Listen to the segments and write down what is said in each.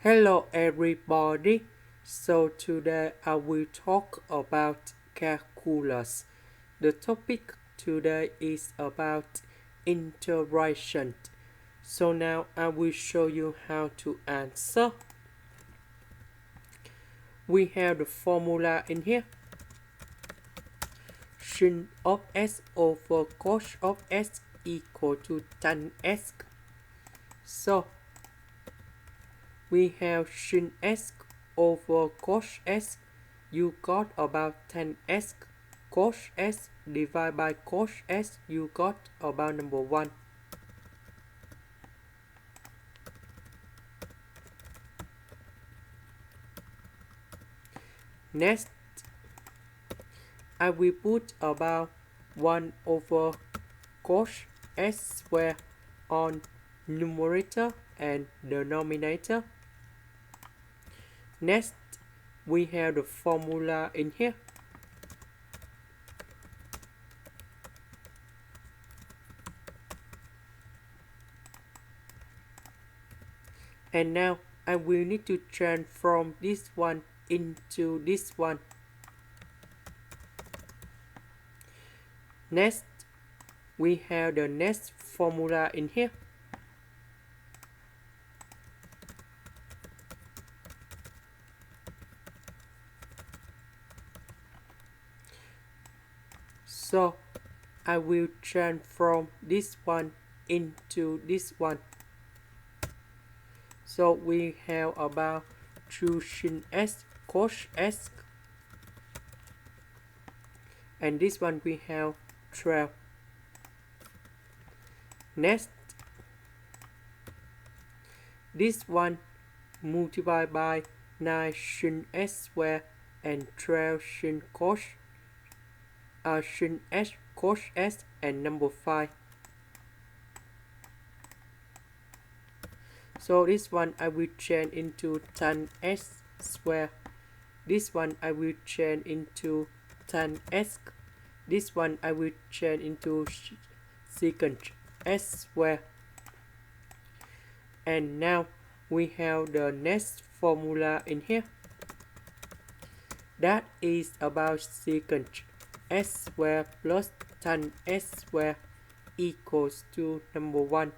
Hello everybody, so today I will talk about calculus. The topic today is about integration. So now I will show you how to answer. We have the formula in here. Sin of s over cos of s equal to tan s. So we have sin s over cos s. You got about tan s. Cos s divided by cos s. You got about number 1. Next, I will put about 1 over cos s square on numerator and denominator. Next, we have the formula in here. And now I will need to transform this one into this one. Next, we have the next formula in here. So I will transform this one into this one. So we have about 2 sin s cos s, and this one we have 12. Next, this one multiplied by 9 sin s square and 12 sin s cos s and number 5. So this one I will change into tan s square. This one I will change into tan s. This one I will change into secant s square. And now we have the next formula in here. That is about secant s square plus tan s square equals to number 1.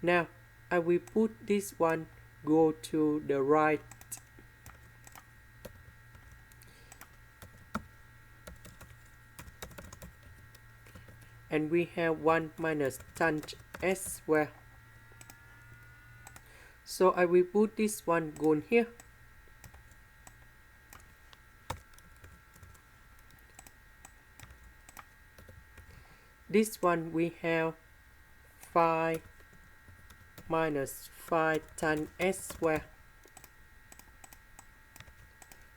Now I will put this one go to the right. And we have 1 minus tan s square. So I will put this one go in here. This one we have 5 minus 5 tan s square.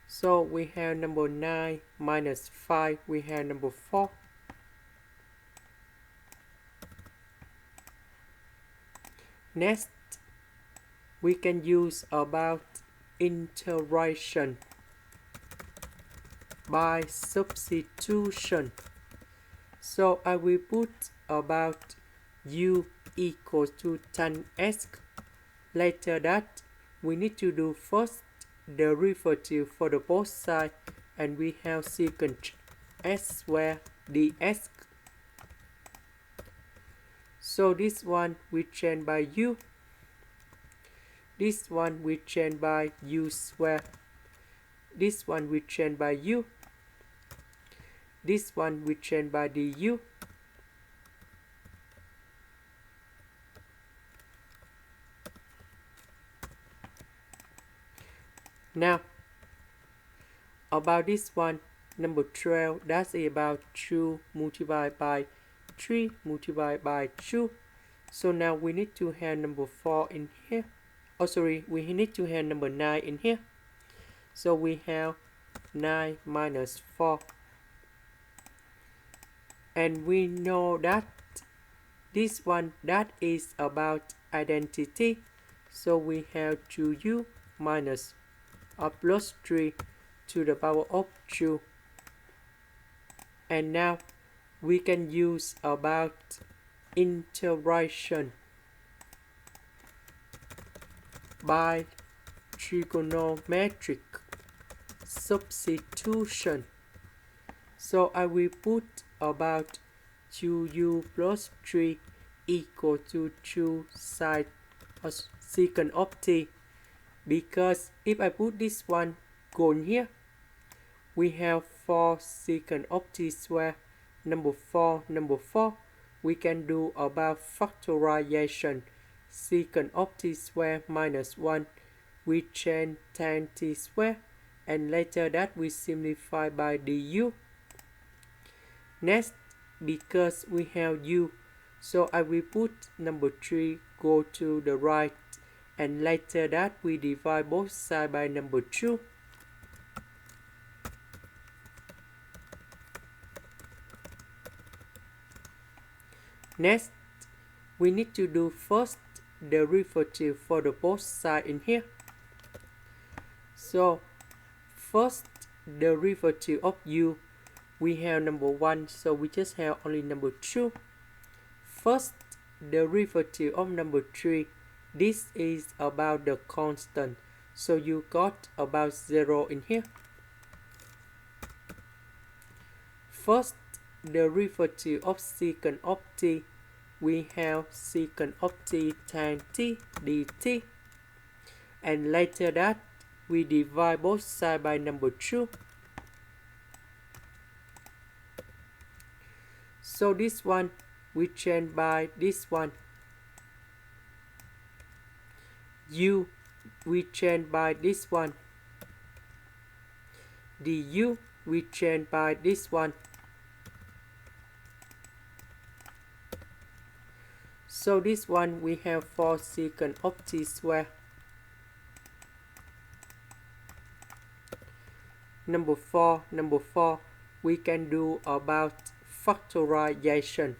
So we have number 9 minus 5, we have number 4. Next, we can use about integration by substitution. So I will put about u equals to tan s. Later that, we need to do first derivative for the both sides, and we have secant s square ds. So this one we change by u. This one we change by u square. This one we change by u. This one we change by du. Now, about this one, number 12, that's about 2 multiplied by 3 multiplied by 2. So now we need to have number 4 in here. Oh, sorry, we need to have number 9 in here. So we have 9 minus 4. And we know that this one, that is about identity. So we have 2u minus plus 3 to the power of 2. And now we can use about integration by trigonometric substitution. So I will put about 2u plus 3 equal to 2 sine or secant of t, because if I put this one gone here, we have 4 secant of t square. Number 4, we can do about factorization. Secant of t square minus 1, we change tan t square, and later that we simplify by du. Next, because we have u, so I will put number 3 go to the right, and later that we divide both sides by number 2. Next, we need to do first derivative for the both sides in here. So first derivative of u, we have number 1, so we just have only number 2. First derivative of number 3, this is about the constant, so you got about 0 in here. First derivative of secant of t, we have secant of t tan t dt, and later that we divide both sides by number 2. So this one we change by this one. U we change by this one. Du we change by this one. So this one we have 4 secant of t square. Number 4, we can do about factorization.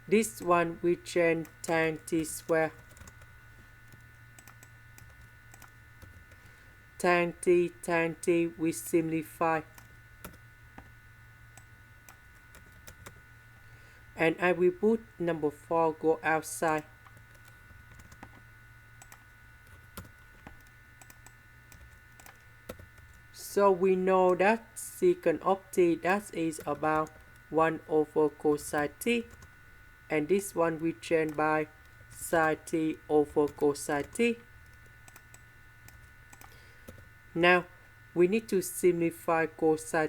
This one we change tan t square. Tan t we simplify. And I will put number 4 go outside. So we know that secant of t, that is about 1 over cosine t. And this one we change by sine t over cosine t. Now we need to simplify cosine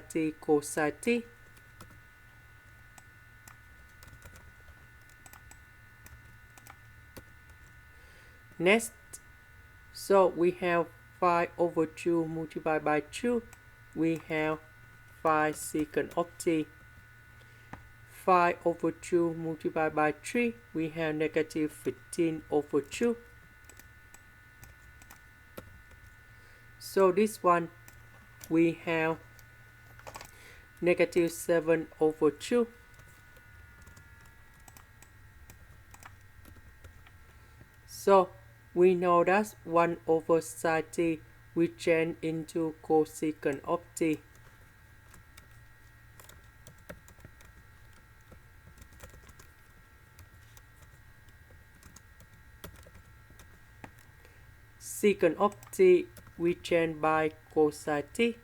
t. Next, so we have 5 over 2 multiplied by 2. We have 5 secant of t. 5 over 2 multiplied by 3. We have negative 15 over 2. So this one we have negative 7 over 2. So we know that 1 over sine t we change into cosecant of t. Secant of t we change by cosine t.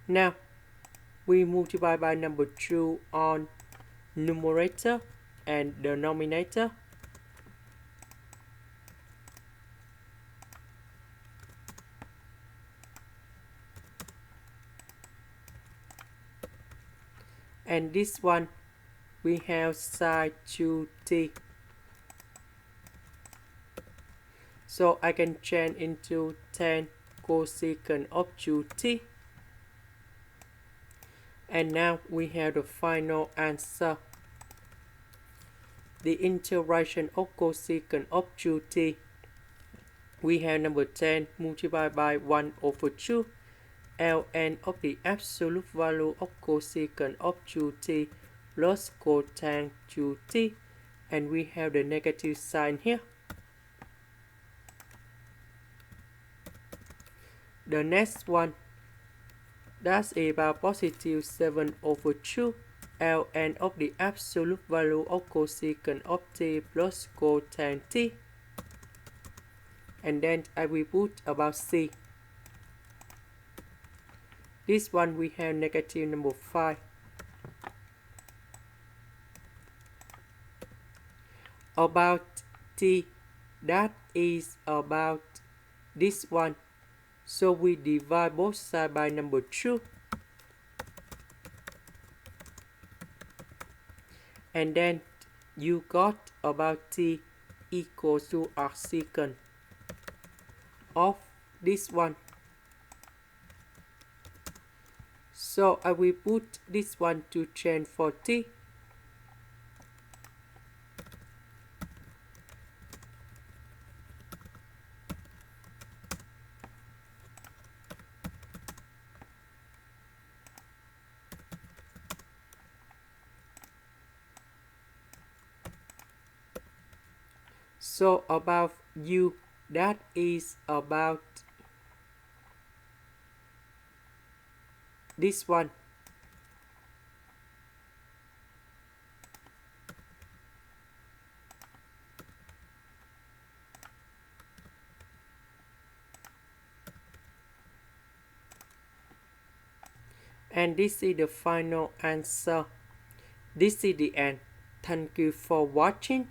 Now we multiply by number 2 on numerator and denominator. And this one we have sine 2t. So I can change into tan cosecant of 2t. And now we have the final answer. The integration of cosecant of 2t. We have number 10 multiplied by 1 over 2. ln of the absolute value of cosecant of 2t plus cotangent 2t. And we have the negative sign here. The next one That's about positive 7 over 2 ln of the absolute value of cosecant of t plus cotan t. And then I will put about c. This one we have negative number 5. About t, that is about this one. So we divide both sides by number 2. And then you got about t equals to arcsecant of this one. So I will put this one to change for t. So about u, that is about this one. And this is the final answer. This is the end. Thank you for watching.